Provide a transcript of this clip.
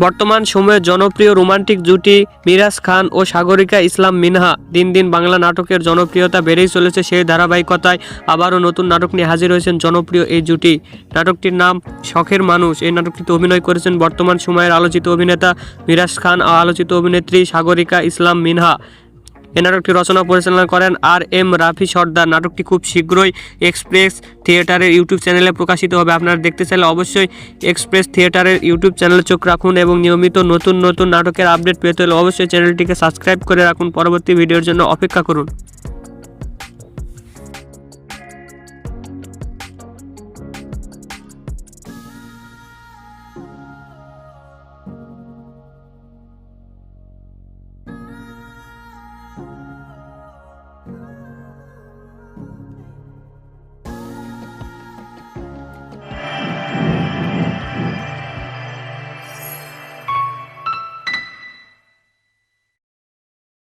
বর্তমান সময়ে জনপ্রিয় রোমান্টিক জুটি মিরাজ খান ও সাগরিকা ইসলাম মিনহা দিন দিন বাংলা নাটকের জনপ্রিয়তা বেড়েই চলেছে। সেই ধারাবাহিকতায় আবারও নতুন নাটক নিয়ে হাজির হয়েছেন জনপ্রিয় এই জুটি। নাটকটির নাম শখের মানুষ। এই নাটকটিতে অভিনয় করেছেন বর্তমান সময়ের আলোচিত অভিনেতা মিরাজ খান ও আলোচিত অভিনেত্রী সাগরিকা ইসলাম মিনহা। এই নাটকটি রচনা পরিচালনা করেন RM রাফি সর্দার। নাটকটি খুব শীঘ্রই এক্সপ্রেস থিয়েটারের ইউটিউব চ্যানেলে প্রকাশিত হবে। আপনারা দেখতে চাইলে অবশ্যই এক্সপ্রেস থিয়েটারের ইউটিউব চ্যানেলে চোখ রাখুন এবং নিয়মিত নতুন নতুন নাটকের আপডেট পেতে হলে অবশ্যই চ্যানেলটিকে সাবস্ক্রাইব করে রাখুন। পরবর্তী ভিডিওর জন্য অপেক্ষা করুন।